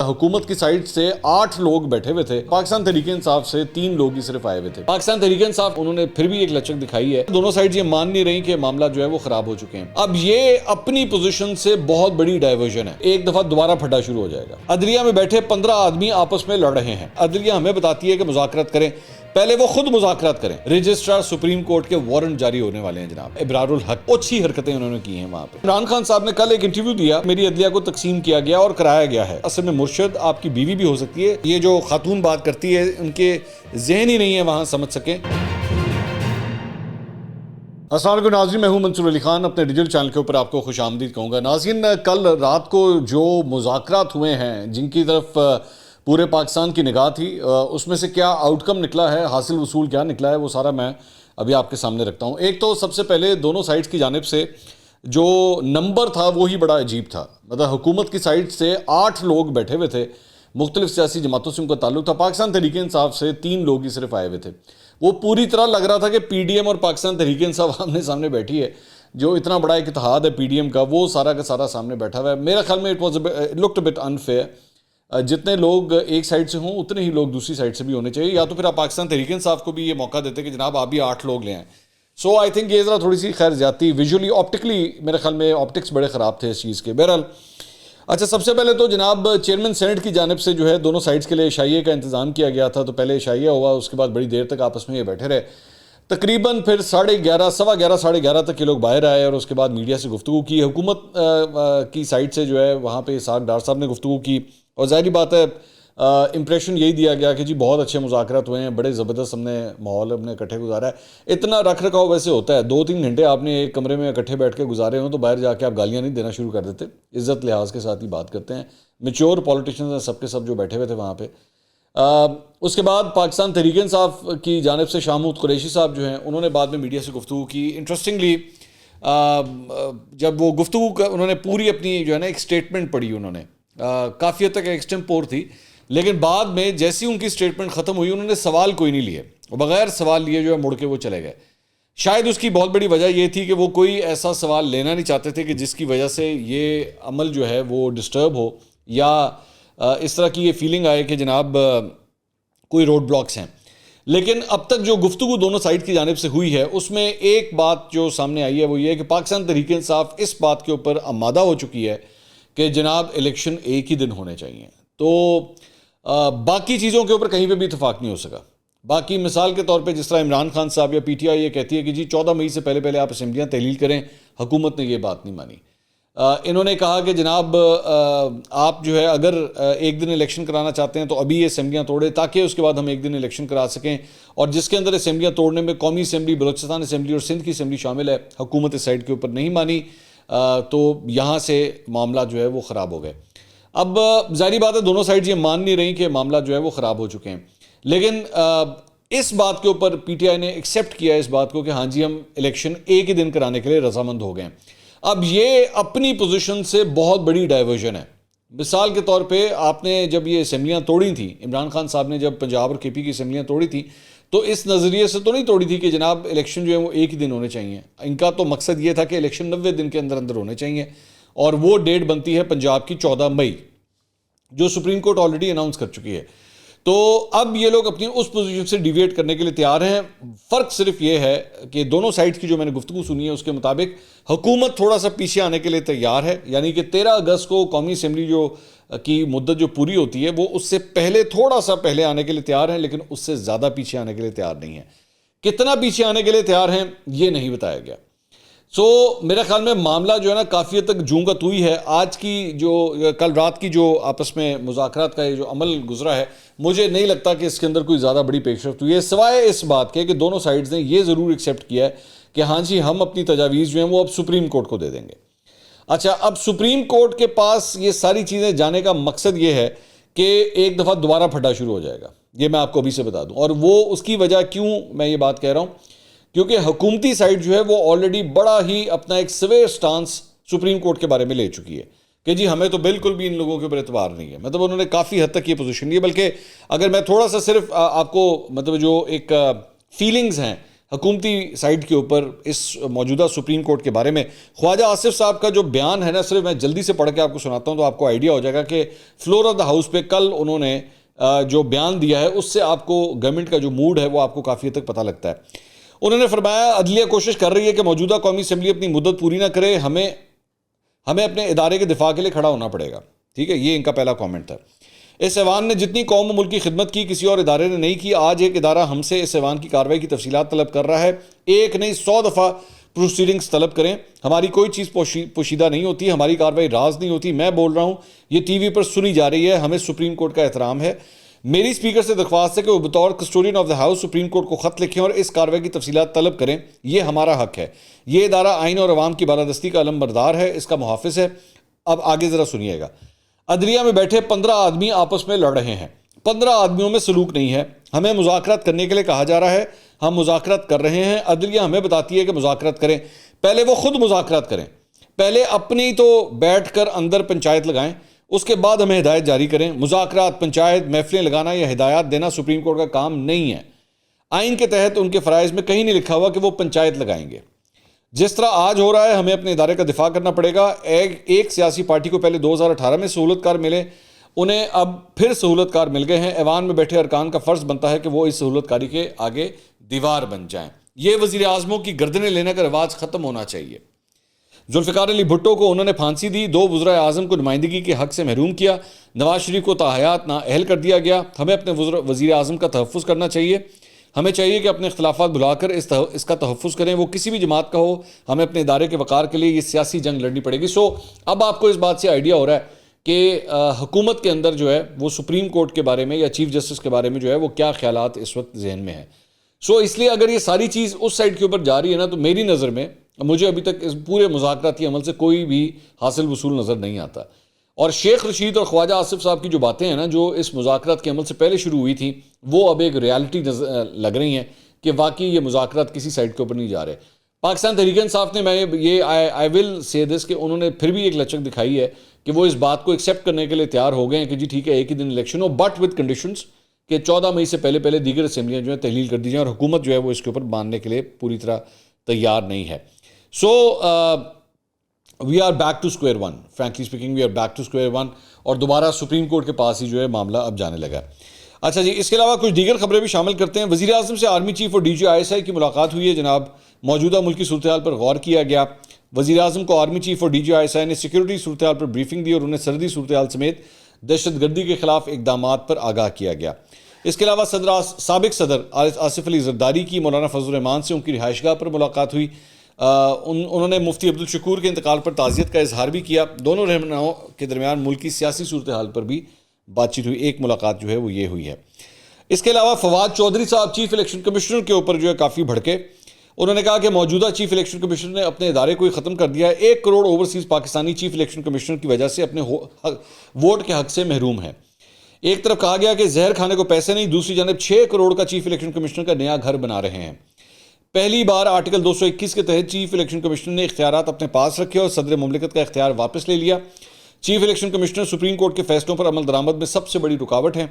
حکومت کی سائٹ سے 8 لوگ بیٹھے ہوئے تھے، پاکستان تحریک انصاف سے 3 لوگ ہی صرف آئے ہوئے تھے۔ پاکستان تحریک انصاف انہوں نے پھر بھی ایک لچک دکھائی ہے، دونوں سائڈ یہ مان نہیں رہی کہ معاملہ جو ہے وہ خراب ہو چکے ہیں۔ اب یہ اپنی پوزیشن سے بہت بڑی ڈائیورژن ہے، ایک دفعہ دوبارہ پھٹا شروع ہو جائے گا۔ عدلیہ میں بیٹھے 15 آدمی آپس میں لڑ رہے ہیں، عدلیہ ہمیں بتاتی ہے کہ مذاکرات کریں، پہلے وہ خود مذاکرات کریں۔ رجسٹرار سپریم کورٹ کے وارنٹ جاری ہونے والے ہیں جناب، ابرار الحق اچھی حرکتیں انہوں نے کی ہیں وہاں پہ۔ عمران خان صاحب نے کل ایک انٹرویو دیا، میری عدلیہ کو تقسیم کیا گیا اور کرایا گیا ہے۔ اصل میں مرشد آپ کی بیوی بھی ہو سکتی ہے، یہ جو خاتون بات کرتی ہے ان کے ذہن ہی نہیں ہے وہاں سمجھ سکیں۔ السلام علیکم ناظرین، میں ہوں منصور علی خان، اپنے ڈیجیٹل چینل کے اوپر آپ کو خوش آمدید کہوں گا۔ ناظرین، کل رات کو جو مذاکرات ہوئے ہیں جن کی طرف پورے پاکستان کی نگاہ تھی، اس میں سے کیا آؤٹ کم نکلا ہے، حاصل وصول کیا نکلا ہے، وہ سارا میں ابھی آپ کے سامنے رکھتا ہوں۔ ایک تو سب سے پہلے دونوں سائڈز کی جانب سے جو نمبر تھا وہی بڑا عجیب تھا، مطلب حکومت کی سائڈ سے 8 لوگ بیٹھے ہوئے تھے، مختلف سیاسی جماعتوں سے ان کا تعلق تھا، پاکستان تحریک انصاف سے 3 لوگ ہی صرف آئے ہوئے تھے۔ وہ پوری طرح لگ رہا تھا کہ پی ڈی ایم اور پاکستان تحریک انصاف آمنے سامنے بیٹھی ہے، جو اتنا بڑا ایک اتحاد ہے پی ڈی ایم کا، وہ سارا کا سارا سامنے بیٹھا ہوا ہے۔ میرا خیال میں اٹ لکڈ بٹ انفیئر، جتنے لوگ ایک سائڈ سے ہوں اتنے ہی لوگ دوسری سائڈ سے بھی ہونے چاہیے، یا تو پھر آپ پاکستان تحریک انصاف کو بھی یہ موقع دیتے کہ جناب آپ بھی 8 لوگ لے آئیں۔ سو آئی تھنک یہ ذرا تھوڑی سی خیر زیادتی ویژولی آپٹکلی میرے خیال میں آپٹکس بڑے خراب تھے اس چیز کے۔ بہرحال اچھا، سب سے پہلے تو جناب چیئرمین سینٹ کی جانب سے جو ہے دونوں سائڈز کے لیے عشائیے کا انتظام کیا گیا تھا، تو پہلے عشائیہ ہوا، اس کے بعد بڑی دیر تک آپس میں یہ بیٹھے رہے، تقریباً پھر 11:30 سوا 11 ساڑھے 11 تک یہ لوگ باہر آئے اور اس کے بعد میڈیا سے گفتگو کی۔ حکومت کی سائڈ سے جو ہے وہاں پہ اسحاق ڈار صاحب نے گفتگو کی، اور ظاہری بات ہے امپریشن یہی دیا گیا کہ جی بہت اچھے مذاکرات ہوئے ہیں، بڑے زبردست ہم نے ماحول اپنے اکٹھے گزارا ہے۔ اتنا رکھ رکھاؤ ویسے ہوتا ہے، 2-3 گھنٹے آپ نے ایک کمرے میں اکٹھے بیٹھ کے گزارے ہوں تو باہر جا کے آپ گالیاں نہیں دینا شروع کر دیتے، عزت لحاظ کے ساتھ ہی بات کرتے ہیں، میچور پولیٹیشنز ہیں سب کے سب جو بیٹھے ہوئے تھے وہاں پہ۔ اس کے بعد پاکستان تحریک انصاف کی جانب سے شاہ محمود قریشی صاحب جو ہیں انہوں نے بعد میں میڈیا سے گفتگو کی۔ انٹرسٹنگلی جب وہ گفتگو انہوں نے پوری اپنی جو ہے نا ایک سٹیٹمنٹ پڑھی، انہوں نے کافی حد تک ایکسٹمپور تھی، لیکن بعد میں جیسی ان کی سٹیٹمنٹ ختم ہوئی انہوں نے سوال کوئی نہیں لیے، بغیر سوال لیے جو ہے مڑ کے وہ چلے گئے۔ شاید اس کی بہت بڑی وجہ یہ تھی کہ وہ کوئی ایسا سوال لینا نہیں چاہتے تھے کہ جس کی وجہ سے یہ عمل جو ہے وہ ڈسٹرب ہو، یا اس طرح کی یہ فیلنگ آئے کہ جناب کوئی روڈ بلاکس ہیں۔ لیکن اب تک جو گفتگو دونوں سائڈ کی جانب سے ہوئی ہے اس میں ایک بات جو سامنے آئی ہے وہ یہ ہے کہ پاکستان تحریک انصاف اس بات کے اوپر آمادہ ہو چکی ہے کہ جناب الیکشن ایک ہی دن ہونے چاہیے، تو باقی چیزوں کے اوپر کہیں پہ بھی اتفاق نہیں ہو سکا۔ باقی مثال کے طور پہ جس طرح عمران خان صاحب یا پی ٹی آئی یہ کہتی ہے کہ جی 14 مئی سے پہلے آپ اسمبلیاں تحلیل کریں، حکومت نے یہ بات نہیں مانی۔ انہوں نے کہا کہ جناب آپ جو ہے اگر ایک دن الیکشن کرانا چاہتے ہیں تو ابھی یہ اسمبلیاں توڑے تاکہ اس کے بعد ہم ایک دن الیکشن کرا سکیں، اور جس کے اندر اسمبلیاں توڑنے میں قومی اسمبلی، بلوچستان اسمبلی اور سندھ کی اسمبلی شامل ہے، حکومت اس سائڈ کے اوپر نہیں مانی، تو یہاں سے معاملہ جو ہے وہ خراب ہو گئے۔ اب ظاہری بات ہے دونوں سائڈ یہ مان نہیں رہی کہ معاملہ جو ہے وہ خراب ہو چکے ہیں، لیکن اس بات کے اوپر پی ٹی آئی نے ایکسیپٹ کیا اس بات کو کہ ہاں جی ہم الیکشن ایک ہی دن کرانے کے لیے رضامند ہو گئے ہیں۔ اب یہ اپنی پوزیشن سے بہت بڑی ڈائیورژن ہے۔ مثال کے طور پہ آپ نے جب یہ اسمبلیاں توڑی تھیں، عمران خان صاحب نے جب پنجاب اور کے پی کی اسمبلیاں توڑی تھیں تو اس نظریے سے تو نہیں توڑی تھی کہ جناب الیکشن جو ہے وہ ایک ہی دن ہونے چاہیے، ان کا تو مقصد یہ تھا کہ الیکشن 90 دن کے اندر اندر ہونے چاہیے، اور وہ ڈیٹ بنتی ہے پنجاب کی 14 مئی جو سپریم کورٹ آلریڈی اناؤنس کر چکی ہے۔ تو اب یہ لوگ اپنی اس پوزیشن سے ڈیویٹ کرنے کے لیے تیار ہیں۔ فرق صرف یہ ہے کہ دونوں سائڈز کی جو میں نے گفتگو سنی ہے اس کے مطابق حکومت تھوڑا سا پیچھے آنے کے لیے تیار ہے، یعنی کہ 13 اگست کو قومی اسمبلی جو کی مدت جو پوری ہوتی ہے وہ اس سے پہلے تھوڑا سا پہلے آنے کے لیے تیار ہیں، لیکن اس سے زیادہ پیچھے آنے کے لیے تیار نہیں ہیں۔ کتنا پیچھے آنے کے لیے تیار ہیں یہ نہیں بتایا گیا۔ سو میرے خیال میں معاملہ جو ہے نا کافی حد تک جوں کا تو ہی ہے۔ آج کی جو کل رات کی جو آپس میں مذاکرات کا یہ جو عمل گزرا ہے، مجھے نہیں لگتا کہ اس کے اندر کوئی زیادہ بڑی پیش رفت ہوئی ہے، سوائے اس بات کے کہ دونوں سائڈز نے یہ ضرور ایکسیپٹ کیا ہے کہ ہاں جی ہم اپنی تجاویز جو ہیں وہ اب سپریم کورٹ کو دے دیں گے۔ اچھا، اب سپریم کورٹ کے پاس یہ ساری چیزیں جانے کا مقصد یہ ہے کہ ایک دفعہ دوبارہ پھٹا شروع ہو جائے گا، یہ میں آپ کو ابھی سے بتا دوں، اور وہ اس کی وجہ کیوں میں یہ بات کہہ رہا ہوں، کیونکہ حکومتی سائڈ جو ہے وہ آلریڈی بڑا ہی اپنا ایک سویر سٹانس سپریم کورٹ کے بارے میں لے چکی ہے کہ جی ہمیں تو بالکل بھی ان لوگوں کے اوپر اعتبار نہیں ہے، مطلب انہوں نے کافی حد تک یہ پوزیشن لی ہے۔ بلکہ اگر میں تھوڑا سا صرف آپ کو مطلب جو ایک فیلنگز ہیں حکومتی سائٹ کے اوپر اس موجودہ سپریم کورٹ کے بارے میں. خواجہ آصف صاحب کا جو بیان ہے نا، صرف میں جلدی سے پڑھ کے آپ کو سناتا ہوں تو آپ کو آئیڈیا ہو جائے گا کہ فلور آف دا ہاؤس پہ کل انہوں نے جو بیان دیا ہے اس سے آپ کو گورنمنٹ کا جو موڈ ہے وہ آپ کو کافی حد تک پتہ لگتا ہے. انہوں نے فرمایا عدلیہ کوشش کر رہی ہے کہ موجودہ قومی اسمبلی اپنی مدت پوری نہ کرے، ہمیں اپنے ادارے کے دفاع کے لیے کھڑا ہونا پڑے گا. ٹھیک ہے، یہ ان کا پہلا کامنٹ تھا. اس ایوان نے جتنی قوم و ملک کی خدمت کی کسی اور ادارے نے نہیں کی. آج ایک ادارہ ہم سے اس ایوان کی کارروائی کی تفصیلات طلب کر رہا ہے. ایک نہیں 100 دفعہ پروسیڈنگز طلب کریں. ہماری کوئی چیز پوشیدہ نہیں ہوتی، ہماری کارروائی راز نہیں ہوتی. میں بول رہا ہوں، یہ ٹی وی پر سنی جا رہی ہے. ہمیں سپریم کورٹ کا احترام ہے. میری اسپیکر سے درخواست ہے کہ وہ بطور custodian of the house supreme court کو خط لکھیں اور اس کارروائی کی تفصیلات طلب کریں. یہ ہمارا حق ہے. یہ ادارہ آئین اور عوام کی بالادستی کا علم بردار ہے، اس کا محافظ ہے. اب آگے ذرا سنیے گا. عدلیہ میں بیٹھے 15 آدمی آپس میں لڑ رہے ہیں. 15 آدمیوں میں سلوک نہیں ہے. ہمیں مذاکرات کرنے کے لیے کہا جا رہا ہے. ہم مذاکرات کر رہے ہیں. عدلیہ ہمیں بتاتی ہے کہ مذاکرات کریں. پہلے وہ خود مذاکرات کریں. پہلے اپنی تو بیٹھ کر اندر پنچایت لگائیں، اس کے بعد ہمیں ہدایت جاری کریں. مذاکرات، پنچایت، محفلیں لگانا یا ہدایات دینا سپریم کورٹ کا کام نہیں ہے. آئین کے تحت ان کے فرائض میں کہیں نہیں لکھا ہوا کہ وہ پنچایت لگائیں گے. جس طرح آج ہو رہا ہے ہمیں اپنے ادارے کا دفاع کرنا پڑے گا. ایک سیاسی پارٹی کو پہلے 2018 میں سہولت کار ملے، انہیں اب پھر سہولت کار مل گئے ہیں. ایوان میں بیٹھے ارکان کا فرض بنتا ہے کہ وہ اس سہولت کاری کے آگے دیوار بن جائیں. یہ وزیر اعظموں کی گردنیں لینے کا رواج ختم ہونا چاہیے. ذوالفقار علی بھٹو کو انہوں نے پھانسی دی. 2 وزرائے اعظم کو نمائندگی کے حق سے محروم کیا. نواز شریف کو تاحیات نااہل کر دیا گیا. ہمیں اپنے وزیر اعظم کا تحفظ کرنا چاہیے. ہمیں چاہیے کہ اپنے اختلافات بھلا کر اس کا تحفظ کریں، وہ کسی بھی جماعت کا ہو. ہمیں اپنے ادارے کے وقار کے لیے یہ سیاسی جنگ لڑنی پڑے گی. اب آپ کو اس بات سے آئیڈیا ہو رہا ہے کہ حکومت کے اندر جو ہے وہ سپریم کورٹ کے بارے میں یا چیف جسٹس کے بارے میں جو ہے وہ کیا خیالات اس وقت ذہن میں ہیں. اس لیے اگر یہ ساری چیز اس سائڈ کے اوپر جا رہی ہے نا، تو میری نظر میں مجھے ابھی تک اس پورے مذاکراتی عمل سے کوئی بھی حاصل وصول نظر نہیں آتا. اور شیخ رشید اور خواجہ آصف صاحب کی جو باتیں ہیں نا، جو اس مذاکرات کے عمل سے پہلے شروع ہوئی تھیں، وہ اب ایک ریالٹی لگ رہی ہیں کہ واقعی یہ مذاکرات کسی سائڈ کے اوپر نہیں جا رہے. پاکستان تحریک انصاف نے، میں یہ آئی ول سے دس کہ انہوں نے پھر بھی ایک لچک دکھائی ہے کہ وہ اس بات کو ایکسیپٹ کرنے کے لیے تیار ہو گئے ہیں کہ جی ٹھیک ہے ایک ہی دن الیکشن ہو، بٹ وتھ کنڈیشنز کہ 14 مئی سے پہلے دیگر اسمبلیاں جو ہیں تحلیل کر دی جائیں، اور حکومت جو ہے وہ اس کے اوپر ماننے کے لیے پوری طرح تیار نہیں ہے. We are back to square one, frankly speaking we are back to square one, اور دوبارہ سپریم کورٹ کے پاس ہی جو ہے معاملہ اب جانے لگا. اچھا جی، اس کے علاوہ کچھ دیگر خبریں بھی شامل کرتے ہیں. وزیر اعظم سے آرمی چیف اور DGI کی ملاقات ہوئی ہے. جناب، موجودہ ملکی صورتحال پر غور کیا گیا. وزیر اعظم کو آرمی چیف اور DGI نے سیکیورٹی صورتحال پر بریفنگ دی اور انہیں سرحدی صورتحال سمیت دہشت گردی کے خلاف اقدامات پر آگاہ کیا گیا. اس کے علاوہ سابق صدر آصف علی زرداری کی مولانا فضل الرحمان سے ان کی رہائش گاہ پر ملاقات ہوئی. انہوں نے مفتی عبدالشکور کے انتقال پر تعزیت کا اظہار بھی کیا. دونوں رہنماؤں کے درمیان ملکی سیاسی صورتحال پر بھی بات چیت ہوئی. ایک ملاقات جو ہے وہ یہ ہوئی ہے. اس کے علاوہ فواد چودھری صاحب چیف الیکشن کمشنر کے اوپر جو ہے کافی بھڑکے. انہوں نے کہا کہ موجودہ چیف الیکشن کمشنر نے اپنے ادارے کو ہی ختم کر دیا ہے. 1 crore overseas Pakistani chief election commissioner کی وجہ سے اپنے ووٹ کے حق سے محروم ہے. ایک طرف کہا گیا کہ زہر کھانے کو پیسے نہیں، دوسری جانب 6 کروڑ کا چیف الیکشن کمشنر کا نیا گھر بنا رہے ہیں. پہلی بار آرٹیکل 221 کے تحت چیف الیکشن کمشنر نے اختیارات اپنے پاس رکھے اور صدر مملکت کا اختیار واپس لے لیا. Chief election commissioner supreme court کے فیصلوں پر عمل درآمد میں سب سے بڑی رکاوٹ ہے.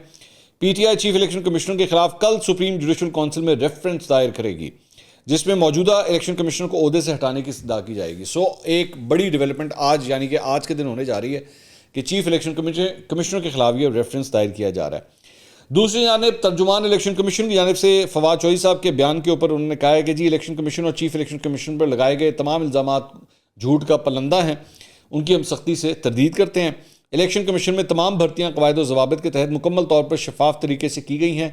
PTI چیف الیکشن کمشنر کے خلاف کل سپریم جوڈیشل کونسل میں ریفرنس دائر کرے گی، جس میں موجودہ الیکشن کمشنر کو عہدے سے ہٹانے کی استدعا کی جائے گی. ایک بڑی ڈیولپمنٹ آج، یعنی کہ آج کے دن ہونے جا رہی ہے کہ چیف الیکشن کمشنر کے خلاف یہ ریفرنس دائر کیا جا رہا ہے. دوسری جانب ترجمان الیکشن کمیشن کی جانب سے فواد چودھری صاحب کے بیان کے اوپر انہوں نے کہا ہے کہ جی الیکشن کمیشن اور چیف الیکشن کمیشن پر لگائے گئے تمام الزامات جھوٹ کا پلندہ ہیں، ان کی ہم سختی سے تردید کرتے ہیں. الیکشن کمیشن میں تمام بھرتیاں قواعد و ضوابط کے تحت مکمل طور پر شفاف طریقے سے کی گئی ہیں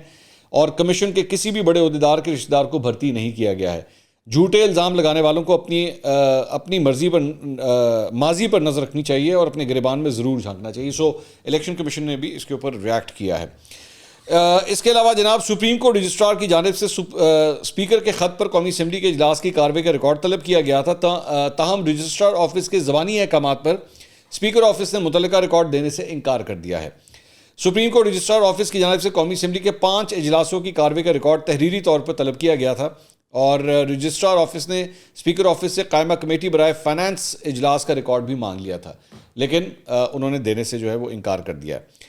اور کمیشن کے کسی بھی بڑے عہدیدار کے رشتہ دار کو بھرتی نہیں کیا گیا ہے. جھوٹے الزام لگانے والوں کو اپنی مرضی پر ماضی پر نظر رکھنی چاہیے اور اپنے گریبان میں ضرور جھانکنا چاہیے. الیکشن کمیشن نے بھی اس کے اوپر ریاکٹ کیا ہے. اس کے علاوہ جناب سپریم کورٹ رجسٹرار کی جانب سے اسپیکر کے خط پر قومی اسمبلی کے اجلاس کی کارروائی کا ریکارڈ طلب کیا گیا تھا. تاہم رجسٹرار آفس کے زبانی احکامات پر اسپیکر آفس نے متعلقہ ریکارڈ دینے سے انکار کر دیا ہے. سپریم کورٹ رجسٹرار آفس کی جانب سے قومی اسمبلی کے 5 اجلاسوں کی کارروائی کا ریکارڈ تحریری طور پر طلب کیا گیا تھا اور رجسٹرار آفس نے اسپیکر آفس سے قائمہ کمیٹی برائے فائنانس اجلاس کا ریکارڈ بھی مانگ لیا تھا، لیکن انہوں نے دینے سے جو ہے وہ انکار کر دیا ہے.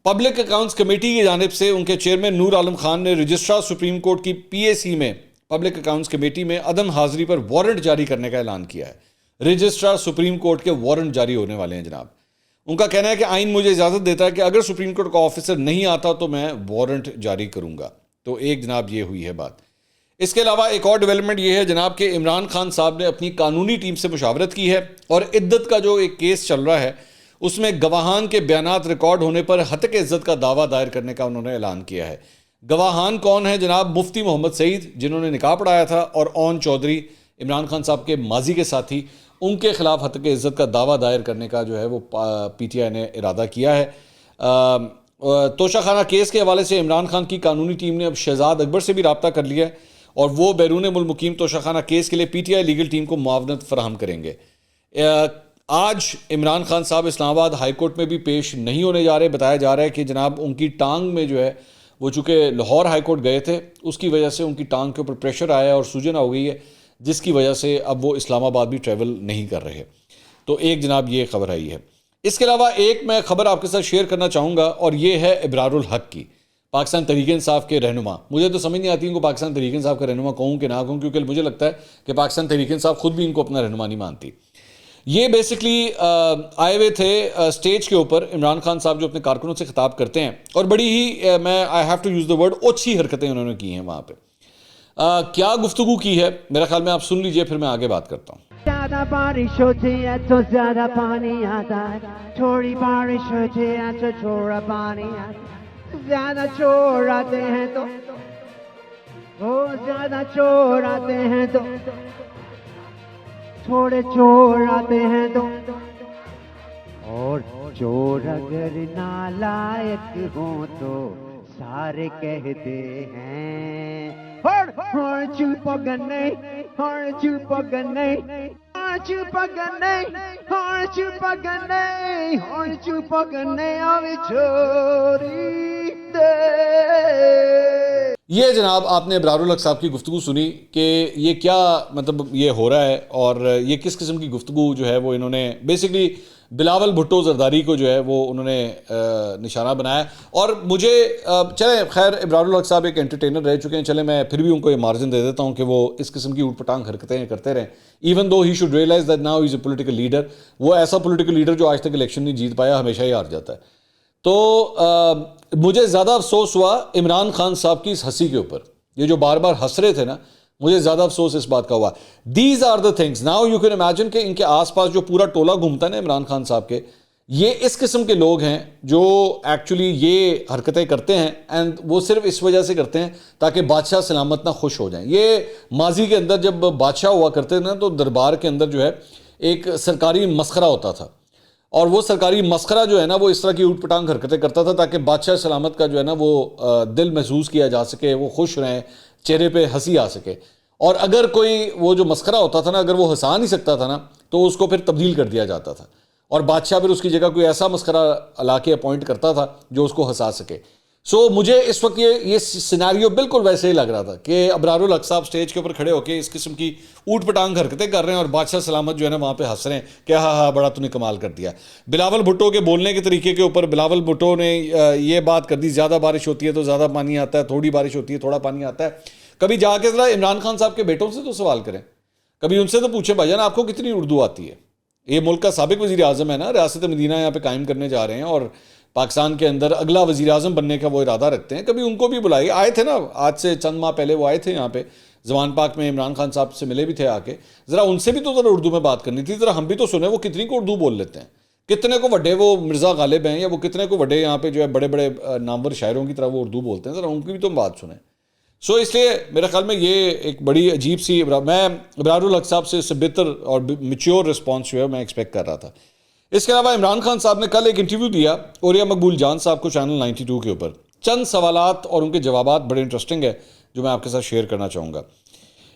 پبلک اکاؤنٹس کمیٹی کی جانب سے ان کے چیئرمین نور عالم خان نے رجسٹرار سپریم کورٹ کی PAC میں پبلک اکاؤنٹس کمیٹی میں عدم حاضری پر وارنٹ جاری کرنے کا اعلان کیا ہے۔ رجسٹرار سپریم کورٹ کے وارنٹ جاری ہونے والے ہیں جناب۔ ان کا کہنا ہے کہ آئین مجھے اجازت دیتا ہے کہ اگر سپریم کورٹ کا آفیسر نہیں آتا تو میں وارنٹ جاری کروں گا۔ تو ایک جناب یہ ہوئی ہے بات۔ اس کے علاوہ ایک اور ڈیولپمنٹ یہ ہے جناب کہ عمران خان صاحب نے اپنی قانونی ٹیم سے مشاورت کی ہے اور عدت کا جو ایک کیس چل رہا ہے اس میں گواہان کے بیانات ریکارڈ ہونے پر ہتک عزت کا دعویٰ دائر کرنے کا انہوں نے اعلان کیا ہے۔ گواہان کون ہیں جناب؟ مفتی محمد سعید جنہوں نے نکاح پڑھایا تھا، اور اون چودھری عمران خان صاحب کے ماضی کے ساتھی، ان کے خلاف ہتک عزت کا دعویٰ دائر کرنے کا جو ہے وہ پی ٹی آئی نے ارادہ کیا ہے۔ توشہ خانہ کیس کے حوالے سے عمران خان کی قانونی ٹیم نے اب شہزاد اکبر سے بھی رابطہ کر لیا ہے اور وہ بیرون ملک مقیم توشہ خانہ کیس کے لیے P T I legal team کو معاونت فراہم کریں گے۔ آج عمران خان صاحب اسلام آباد ہائی کورٹ میں بھی پیش نہیں ہونے جا رہے۔ بتایا جا رہا ہے کہ جناب ان کی ٹانگ میں جو ہے وہ چونکہ لاہور ہائی کورٹ گئے تھے، اس کی وجہ سے ان کی ٹانگ کے اوپر پریشر آیا ہے اور سوجن ہو گئی ہے، جس کی وجہ سے اب وہ اسلام آباد بھی ٹریول نہیں کر رہے۔ تو ایک جناب یہ خبر آئی ہے۔ اس کے علاوہ ایک میں خبر آپ کے ساتھ شیئر کرنا چاہوں گا اور یہ ہے ابرار الحق کی، پاکستان تحریک انصاف کے رہنما۔ مجھے تو سمجھ نہیں آتی ان کو پاکستان تحریک انصاف کا رہنما کہوں کہ نہ کہوں، کیونکہ مجھے لگتا ہے کہ پاکستان تحریک انصاف خود بھی ان کو اپنا رہنما نہیں مانتی۔ یہ بیسکلی آئے ہوئے تھے اسٹیج کے اوپر، عمران خان صاحب جو اپنے کارکنوں سے خطاب کرتے ہیں، اور بڑی ہی میں I have to use the word اوچھی حرکتیں انہوں نے کی ہیں وہاں پہ۔ کیا گفتگو کی ہے میرا خیال میں آپ سن لیجئے، پھر میں آگے بات کرتا ہوں۔ زیادہ بارش ہوتی ہے تو زیادہ پانی آتا ہے، تھوڑی بارش ہوتی ہے تو تھوڑا پانی آتا ہے، زیادہ چور آتے ہیں تو زیادہ چور آتے ہیں تو تھوڑے چور آتے ہیں تو، اور چور اگر نالائق ہوں تو سارے کہتے ہیں ہر چوپ گنے ہر چوپ گنے ہر چوپ گنے ہر چوپ گنے ہر چوپ گنے آوے چوری دے۔ یہ جناب آپ نے ابرار الحق صاحب کی گفتگو سنی کہ یہ کیا مطلب یہ ہو رہا ہے اور یہ کس قسم کی گفتگو جو ہے وہ انہوں نے بیسکلی بلاول بھٹو زرداری کو جو ہے وہ انہوں نے نشانہ بنایا۔ اور مجھے چلیں خیر ابرار الحق صاحب ایک انٹرٹینر رہ چکے ہیں، چلیں میں پھر بھی ان کو یہ مارجن دے دیتا ہوں کہ وہ اس قسم کی اوٹ پٹانگ حرکتیں کرتے رہیں، even though he should realise that now is a political leader. وہ ایسا پولیٹیکل لیڈر جو آج تک الیکشن نہیں جیت پایا، ہمیشہ ہی ہار جاتا ہے۔ تو مجھے زیادہ افسوس ہوا عمران خان صاحب کی اس ہنسی کے اوپر، یہ جو بار بار ہنس رہے تھے نا، مجھے زیادہ افسوس اس بات کا ہوا۔ These are the things now you can imagine کہ ان کے آس پاس جو پورا ٹولہ گھومتا ہے نا عمران خان صاحب کے، یہ اس قسم کے لوگ ہیں جو ایکچولی یہ حرکتیں کرتے ہیں، اینڈ وہ صرف اس وجہ سے کرتے ہیں تاکہ بادشاہ سلامت نہ خوش ہو جائیں۔ یہ ماضی کے اندر جب بادشاہ ہوا کرتے تھے نا تو دربار کے اندر جو ہے ایک سرکاری مسخرہ ہوتا تھا، اور وہ سرکاری مسخرہ جو ہے نا وہ اس طرح کی اوٹ پٹانگ حرکتیں کرتا تھا تاکہ بادشاہ سلامت کا جو ہے نا وہ دل محسوس کیا جا سکے، وہ خوش رہیں، چہرے پہ ہنسی آ سکے۔ اور اگر کوئی وہ جو مسخرہ ہوتا تھا نا، اگر وہ ہنسا نہیں سکتا تھا نا تو اس کو پھر تبدیل کر دیا جاتا تھا، اور بادشاہ پھر اس کی جگہ کوئی ایسا مسخرہ لا کے اپوائنٹ کرتا تھا جو اس کو ہنسا سکے۔ سو مجھے اس وقت یہ سیناریو بالکل ویسے ہی لگ رہا تھا کہ ابرار الحق صاحب سٹیج کے اوپر کھڑے ہو کے اس قسم کی اوٹ پٹانگ حرکتیں کر رہے ہیں اور بادشاہ سلامت جو ہے نا وہاں پہ ہنس رہے ہیں کہ ہاں بڑا تو نے کمال کر دیا۔ بلاول بھٹو کے بولنے کے طریقے کے اوپر بلاول بھٹو نے یہ بات کر دی، زیادہ بارش ہوتی ہے تو زیادہ پانی آتا ہے، تھوڑی بارش ہوتی ہے تھوڑا پانی آتا ہے۔ کبھی جا کے ذرا عمران خان صاحب کے بیٹوں سے تو سوال کریں، کبھی ان سے تو پوچھیں بھائی جان آپ کو کتنی اردو آتی ہے۔ یہ ملک کا سابق وزیر اعظم ہے نا، ریاست مدینہ یہاں پہ قائم کرنے جا رہے ہیں اور پاکستان کے اندر اگلا وزیر اعظم بننے کا وہ ارادہ رکھتے ہیں، کبھی ان کو بھی بلائیے۔ آئے تھے نا آج سے چند ماہ پہلے، وہ آئے تھے یہاں پہ زمان پاک میں، عمران خان صاحب سے ملے بھی تھے آ کے، ذرا ان سے بھی تو ذرا اردو میں بات کرنی تھی، ذرا ہم بھی تو سنیں وہ کتنی کو اردو بول لیتے ہیں، کتنے کو وڈے وہ مرزا غالب ہیں یا وہ کتنے کو وڈے یہاں پہ جو ہے بڑے بڑے نامور شاعروں کی طرح وہ اردو بولتے ہیں، ذرا ان کی بھی تو بات سنیں۔ سو اس لیے میرے خیال میں یہ ایک بڑی عجیب سی، میں ابرار الحق صاحب سے اس سے بہتر اور میچیور رسپانس جو ہے میں ایکسپیکٹ کر رہا تھا۔ اس کے علاوہ عمران خان صاحب نے کل ایک انٹرویو دیا اوریہ مقبول جان صاحب کو چینل 92 کے اوپر، چند سوالات اور ان کے جوابات بڑے انٹرسٹنگ ہے جو میں آپ کے ساتھ شیئر کرنا چاہوں گا۔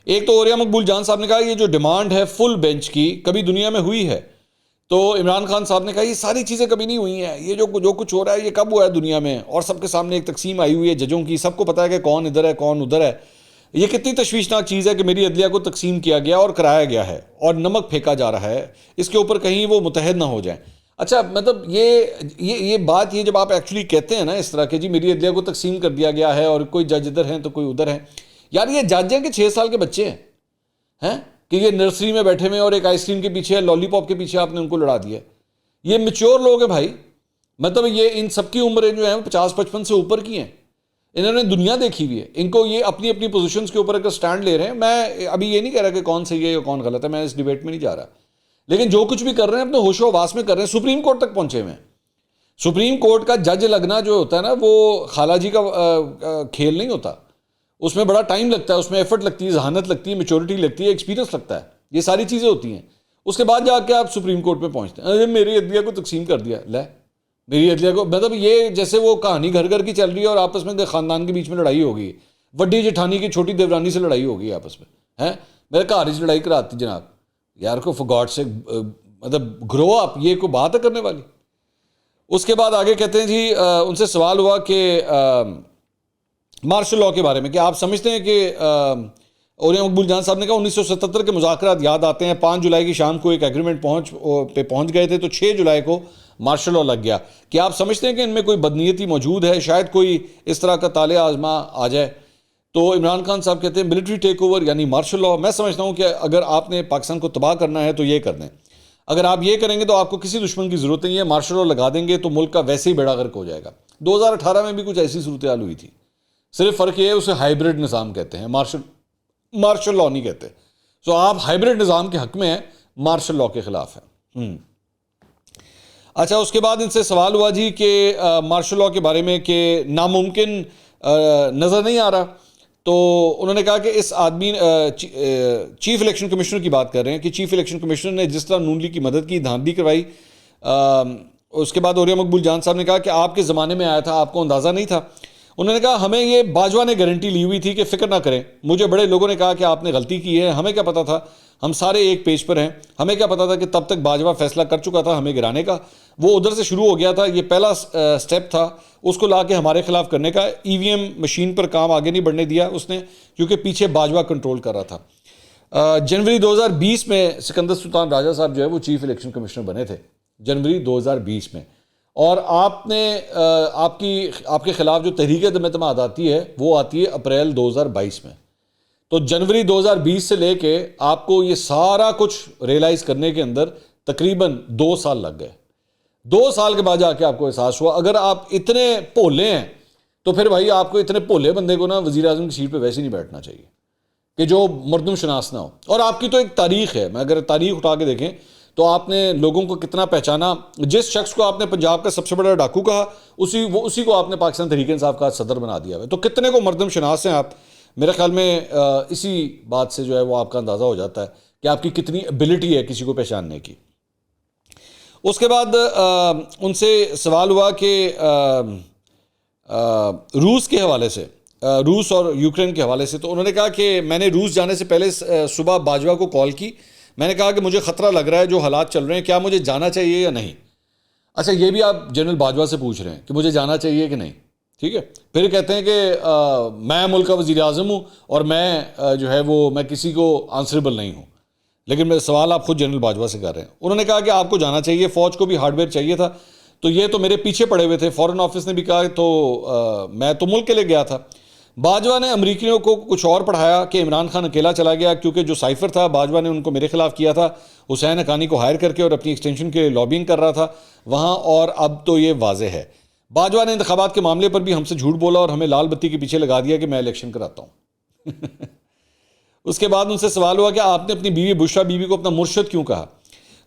ایک تو اوریہ مقبول جان صاحب نے کہا یہ جو ڈیمانڈ ہے فل بینچ کی کبھی دنیا میں ہوئی ہے، تو عمران خان صاحب نے کہا یہ ساری چیزیں کبھی نہیں ہوئی ہیں، یہ جو کچھ ہو رہا ہے یہ کب ہوا ہے دنیا میں، اور سب کے سامنے ایک تقسیم آئی ہوئی ہے ججوں کی، سب کو پتہ ہے کہ کون ادھر ہے کون ادھر ہے۔ یہ کتنی تشویشناک چیز ہے کہ میری عدلیہ کو تقسیم کیا گیا اور کرایا گیا ہے اور نمک پھینکا جا رہا ہے، اس کے اوپر کہیں وہ متحد نہ ہو جائیں۔ اچھا مطلب یہ بات جب آپ ایکچولی کہتے ہیں نا اس طرح کہ جی میری عدلیہ کو تقسیم کر دیا گیا ہے اور کوئی جج ادھر ہیں تو کوئی ادھر ہیں، یار یہ جج ہیں کہ 6 سال کے بچے ہیں کہ یہ نرسری میں بیٹھے ہوئے اور ایک آئس کریم کے پیچھے لالی پاپ کے پیچھے آپ نے ان کو لڑا دیا. یہ میچور لوگ ہیں بھائی, مطلب یہ ان سب کی عمریں جو ہیں 50-55 سے اوپر کی ہیں, انہوں نے دنیا دیکھی ہوئی ہے. ان کو یہ اپنی اپنی پوزیشنز کے اوپر اگر سٹینڈ لے رہے ہیں, میں ابھی یہ نہیں کہہ رہا کہ کون صحیح ہے یا کون غلط ہے, میں اس ڈیبیٹ میں نہیں جا رہا, لیکن جو کچھ بھی کر رہے ہیں اپنے ہوش و حواس میں کر رہے ہیں. سپریم کورٹ تک پہنچے ہوئے ہیں. سپریم کورٹ کا جج لگنا جو ہوتا ہے نا, وہ خالہ جی کا کھیل نہیں ہوتا. اس میں بڑا ٹائم لگتا ہے, اس میں ایفرٹ لگتی ہے, ذہانت لگتی ہے, میچورٹی لگتی ہے, ایکسپیرینس لگتا ہے, یہ ساری چیزیں ہوتی ہیں. اس کے بعد جا کے آپ سپریم کورٹ پہ پہنچتے ہیں, ارے میری عدلیہ کو تقسیم کر دیا, لے میری عدلیہ کو, مطلب یہ جیسے وہ کہانی گھر گھر کی چل رہی ہے اور آپس میں خاندان کے بیچ میں لڑائی ہوگی, وڈی جٹھانی کی چھوٹی دیورانی سے لڑائی ہوگی آپس میں, ہیں میرے گھر سے لڑائی کراتی جناب. یار کو فار گاڈ سے مطلب گرو اپ, یہ کوئی بات ہے کرنے والی. اس کے بعد آگے کہتے ہیں جی ان سے سوال ہوا کہ مارشل لاء کے بارے میں کہ آپ سمجھتے ہیں کہ اوریا مقبول جان صاحب نے کہا 1977 کے مذاکرات یاد آتے ہیں. 5 جولائی کی شام کو ایک ایگریمنٹ پہنچ گئے تھے تو 6 جولائی کو مارشل لاء لگ گیا. کیا آپ سمجھتے ہیں کہ ان میں کوئی بدنیتی موجود ہے, شاید کوئی اس طرح کا طالع آزما آ جائے؟ تو عمران خان صاحب کہتے ہیں ملٹری ٹیک اوور یعنی مارشل لاء. میں سمجھتا ہوں کہ اگر آپ نے پاکستان کو تباہ کرنا ہے تو یہ کر دیں. اگر آپ یہ کریں گے تو آپ کو کسی دشمن کی ضرورت نہیں ہے, مارشل لاء لگا دیں گے تو ملک کا ویسے ہی بیڑا غرق ہو جائے گا. 2018 میں بھی کچھ ایسی صورتحال ہوئی تھی, صرف فرق یہ ہے اسے ہائیبرڈ نظام کہتے ہیں, مارشل لاء نہیں کہتے. سو آپ ہائیبرڈ نظام کے حق میں ہیں, مارشل لاء کے خلاف ہیں. اچھا اس کے بعد ان سے سوال ہوا جی کہ مارشل لاء کے بارے میں کہ ناممکن نظر نہیں آ رہا. تو انہوں نے کہا کہ اس آدمی چیف الیکشن کمشنر کی بات کر رہے ہیں کہ چیف الیکشن کمشنر نے جس طرح نون لیگ کی مدد کی, دھاندلی کروائی. اس کے بعد اوریا مقبول جان صاحب نے کہا کہ آپ کے زمانے میں آیا تھا, آپ کو اندازہ نہیں تھا. انہوں نے کہا ہمیں یہ باجوہ نے گارنٹی لی ہوئی تھی کہ فکر نہ کریں, مجھے بڑے لوگوں نے کہا کہ آپ نے غلطی کی ہے, ہمیں کیا پتا تھا, ہم سارے ایک پیج پر ہیں, ہمیں کیا پتا تھا کہ تب تک باجوہ فیصلہ کر چکا تھا ہمیں گرانے کا. وہ ادھر سے شروع ہو گیا تھا, یہ پہلا سٹیپ تھا, اس کو لا کے ہمارے خلاف کرنے کا. ای وی ایم مشین پر کام آگے نہیں بڑھنے دیا اس نے, کیونکہ پیچھے باجوہ کنٹرول کر رہا تھا. جنوری 2020 میں سکندر سلطان راجہ صاحب جو ہے وہ چیف الیکشن کمشنر بنے تھے, جنوری 2020 میں. اور آپ نے آپ کے خلاف جو تحریک عدم اعتماد آتی ہے وہ آتی ہے اپریل 2022 میں. تو جنوری 2020 سے لے کے آپ کو یہ سارا کچھ ریئلائز کرنے کے اندر تقریباً 2 سال لگ گئے. 2 سال کے بعد جا کے آپ کو احساس ہوا. اگر آپ اتنے بھولے ہیں تو پھر بھائی آپ کو اتنے بھولے بندے کو نا وزیر اعظم کی سیٹ پہ ویسے نہیں بیٹھنا چاہیے کہ جو مردم شناس نہ ہو. اور آپ کی تو ایک تاریخ ہے, میں اگر تاریخ اٹھا کے دیکھیں تو آپ نے لوگوں کو کتنا پہچانا. جس شخص کو آپ نے پنجاب کا سب سے بڑا ڈاکو کہا, اسی کو آپ نے پاکستان تحریک انصاف کا صدر بنا دیا ہے. تو کتنے کو مردم شناس ہیں آپ. میرے خیال میں اسی بات سے جو ہے وہ آپ کا اندازہ ہو جاتا ہے کہ آپ کی کتنی ایبلٹی ہے کسی کو پہچاننے کی. اس کے بعد ان سے سوال ہوا کہ روس کے حوالے سے, روس اور یوکرین کے حوالے سے. تو انہوں نے کہا کہ میں نے روس جانے سے پہلے صبح باجوہ کو کال کی, میں نے کہا کہ مجھے خطرہ لگ رہا ہے جو حالات چل رہے ہیں, کیا مجھے جانا چاہیے یا نہیں. اچھا یہ بھی آپ جنرل باجوہ سے پوچھ رہے ہیں کہ مجھے جانا چاہیے کہ نہیں, ٹھیک ہے. پھر کہتے ہیں کہ میں ملک کا وزیر اعظم ہوں اور میں جو ہے وہ میں کسی کو آنسریبل نہیں ہوں. لیکن میں سوال آپ خود جنرل باجوہ سے کر رہے ہیں. انہوں نے کہا کہ آپ کو جانا چاہیے, فوج کو بھی ہارڈ ویئر چاہیے تھا, تو یہ تو میرے پیچھے پڑے ہوئے تھے. فورن آفس نے بھی کہا تو میں تو ملک کے لیے گیا تھا. باجوہ نے امریکیوں کو کچھ اور پڑھایا کہ عمران خان اکیلا چلا گیا, کیونکہ جو سائفر تھا باجوہ نے ان کو میرے خلاف کیا تھا, حسین حقانی کو ہائر کر کے اور اپنی ایکسٹینشن کے لابینگ کر رہا تھا وہاں. اور اب تو یہ واضح ہے, باجوہ نے انتخابات کے معاملے پر بھی ہم سے جھوٹ بولا اور ہمیں لال بتی کے پیچھے لگا دیا کہ میں الیکشن کراتا ہوں. اس کے بعد ان سے سوال ہوا کہ آپ نے اپنی بیوی بشرا بیوی کو اپنا مرشد کیوں کہا.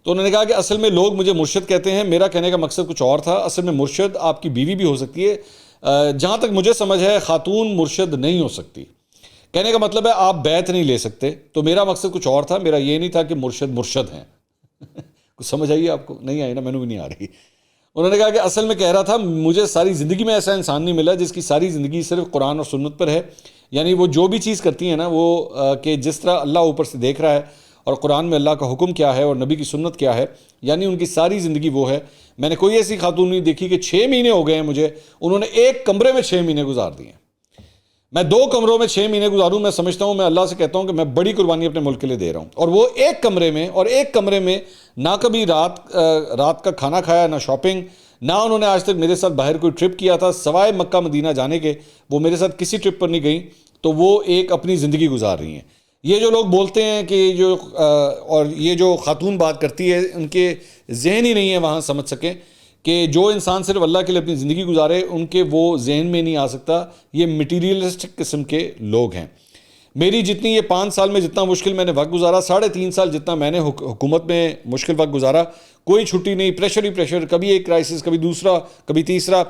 تو انہوں نے کہا کہ اصل میں لوگ مجھے مرشد کہتے ہیں, میرا کہنے کا مقصد کچھ اور تھا. اصل میں مرشد آپ کی بیوی بھی ہو سکتی ہے, جہاں تک مجھے سمجھ ہے خاتون مرشد نہیں ہو سکتی. کہنے کا مطلب ہے آپ بیعت نہیں لے سکتے, تو میرا مقصد کچھ اور تھا, میرا یہ نہیں تھا کہ مرشد ہیں. کچھ سمجھ آئیے آپ کو؟ نہیں آئی نا, میں نے بھی نہیں آ رہی. انہوں نے کہا کہ اصل میں کہہ رہا تھا مجھے ساری زندگی میں ایسا انسان نہیں ملا جس کی ساری زندگی صرف قرآن اور سنت پر ہے. یعنی وہ جو بھی چیز کرتی ہیں نا وہ کہ جس طرح اللہ اوپر سے دیکھ رہا ہے اور قرآن میں اللہ کا حکم کیا ہے اور نبی کی سنت کیا ہے, یعنی ان کی ساری زندگی وہ ہے. میں نے کوئی ایسی خاتون نہیں دیکھی کہ 6 مہینے ہو گئے ہیں مجھے, انہوں نے ایک کمرے میں 6 مہینے گزار دیے. میں 2 کمروں میں 6 مہینے گزاروں, میں سمجھتا ہوں, میں اللہ سے کہتا ہوں کہ میں بڑی قربانی اپنے ملک کے لیے دے رہا ہوں. اور وہ ایک کمرے میں نہ کبھی رات کا کھانا کھایا, نہ شاپنگ, نہ انہوں نے آج تک میرے ساتھ باہر کوئی ٹرپ کیا تھا سوائے مکہ مدینہ جانے کے. وہ میرے ساتھ کسی ٹرپ پر نہیں گئیں. تو وہ ایک اپنی زندگی گزار رہی ہیں. یہ جو لوگ بولتے ہیں کہ جو اور یہ جو خاتون بات کرتی ہے ان کے ذہن ہی نہیں ہے وہاں سمجھ سکیں کہ جو انسان صرف اللہ کے لیے اپنی زندگی گزارے ان کے وہ ذہن میں نہیں آ سکتا. یہ مٹیریلسٹک قسم کے لوگ ہیں. میری جتنی یہ 5 سال میں جتنا مشکل میں نے وقت گزارا، 3.5 سال جتنا میں نے حکومت میں مشکل وقت گزارا، کوئی چھٹی نہیں، پریشر ہی پریشر، کبھی ایک کرائسس، کبھی دوسرا، کبھی تیسرا.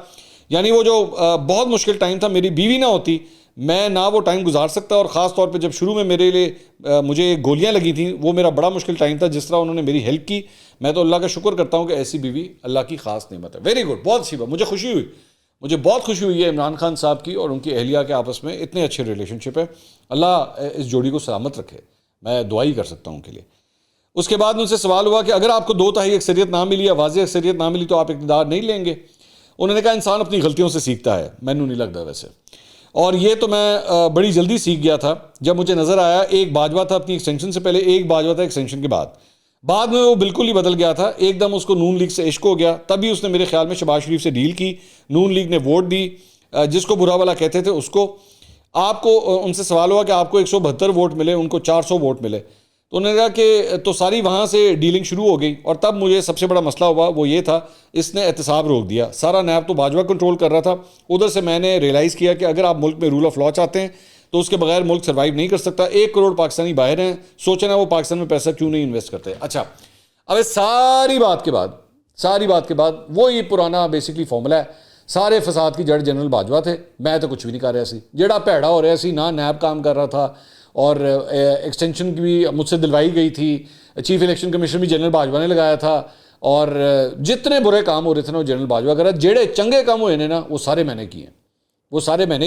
یعنی وہ جو بہت مشکل ٹائم تھا، میری بیوی نہ ہوتی میں نہ وہ ٹائم گزار سکتا. اور خاص طور پہ جب شروع میں میرے لیے مجھے گولیاں لگی تھیں، وہ میرا بڑا مشکل ٹائم تھا. جس طرح انہوں نے میری ہیلپ کی، میں تو اللہ کا شکر کرتا ہوں کہ ایسی بیوی اللہ کی خاص نعمت ہے. ویری گڈ، بہت اچھی بات. مجھے بہت خوشی ہوئی ہے عمران خان صاحب کی اور ان کی اہلیہ کے آپس میں اتنے اچھے ریلیشن شپ ہے. اللہ اس جوڑی کو سلامت رکھے، میں دعا ہی کر سکتا ہوں ان کے لیے. اس کے بعد ان سے سوال ہوا کہ اگر آپ کو 2/3 اکثریت نہ ملی یا واضح اکثریت نہ ملی تو آپ اقتدار نہیں لیں گے؟ انہوں نے کہا انسان اپنی غلطیوں سے سیکھتا ہے. مینوں نہیں لگتا ویسے، اور یہ تو میں بڑی جلدی سیکھ گیا تھا جب مجھے نظر آیا ایک باجوہ تھا اپنی ایکسٹینشن سے پہلے، ایک باجوہ تھا ایکسٹینشن کے بعد میں وہ بالکل ہی بدل گیا تھا. ایک دم اس کو نون لیگ سے عشق ہو گیا. تبھی اس نے میرے خیال میں شہباز شریف سے ڈیل کی، نون لیگ نے ووٹ دی، جس کو برا والا کہتے تھے اس کو. آپ کو ان سے سوال ہوا کہ آپ کو 172 ووٹ ملے، ان کو 400 ووٹ ملے. تو انہوں نے کہا کہ تو ساری وہاں سے ڈیلنگ شروع ہو گئی. اور تب مجھے سب سے بڑا مسئلہ ہوا وہ یہ تھا، اس نے احتساب روک دیا. سارا نیب تو باجوہ کنٹرول کر رہا تھا. ادھر سے میں نے ریئلائز کیا کہ اگر آپ ملک میں رول آف لا چاہتے ہیں تو اس کے بغیر ملک سروائیو نہیں کر سکتا. 1 کروڑ پاکستانی باہر ہیں، سوچنا وہ پاکستان میں پیسہ کیوں نہیں انویسٹ کرتے. اچھا، اب اس ساری بات کے بعد وہی پرانا بیسکلی فارمولا ہے. سارے فساد کی جڑ جنرل باجوہ تھے. میں تو کچھ بھی نہیں کر رہا سی، جڑا پیڑا ہو رہا سی. نہ نیب کام کر رہا تھا اور ایکسٹینشن کی بھی مجھ سے دلوائی گئی تھی. چیف الیکشن کمیشن بھی جنرل باجوہ نے لگایا تھا. اور جتنے برے کام ہو رہے تھے نا وہ جنرل باجوہ کر رہا. جڑے چنگے کام ہوئے نا وہ سارے میں نے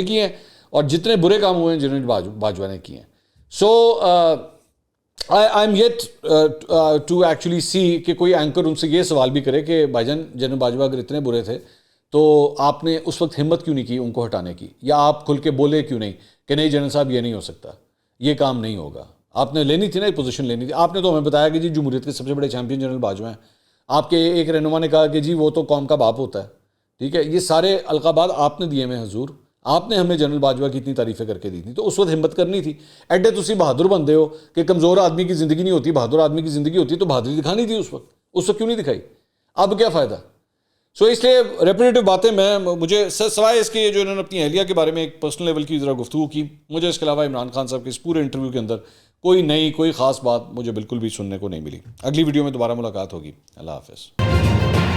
کیے ہیں، اور جتنے برے کام ہوئے ہیں جنرل باجوہ نے کیے ہیں. So I am yet to actually see کہ کوئی اینکر ان سے یہ سوال بھی کرے کہ بھائی جان جنرل باجوہ اگر اتنے برے تھے تو آپ نے اس وقت ہمت کیوں نہیں کی ان کو ہٹانے کی، یا آپ کھل کے بولے کیوں نہیں کہ نہیں جنرل صاحب یہ نہیں ہو سکتا، یہ کام نہیں ہوگا. آپ نے لینی تھی نا، یہ پوزیشن لینی تھی. آپ نے تو ہمیں بتایا کہ جی جمہوریت کے سب سے بڑے چیمپئن جنرل باجوہ ہیں. آپ کے ایک رہنما نے کہا کہ جی وہ تو قوم کا باپ ہوتا ہے. ٹھیک ہے، یہ سارے القابات آپ نے دیے میں حضور. آپ نے ہمیں جنرل باجوہ کی اتنی تعریفیں کر کے دی تھی، تو اس وقت ہمت کرنی تھی. ایڈے تسی بہادر بندے ہو کہ کمزور آدمی کی زندگی نہیں ہوتی، بہادر آدمی کی زندگی ہوتی ہے. تو بہادری دکھانی تھی اس وقت کیوں نہیں دکھائی؟ اب کیا فائدہ؟ سو اس لیے ریپیٹیو باتیں مجھے سوائے اس کے جو انہوں نے اپنی اہلیہ کے بارے میں ایک پرسنل لیول کی ذرا گفتگو کی، مجھے اس کے علاوہ عمران خان صاحب کے اس پورے انٹرویو کے اندر کوئی خاص بات مجھے بالکل بھی سننے کو نہیں ملی. اگلی ویڈیو میں دوبارہ ملاقات ہوگی. اللہ حافظ.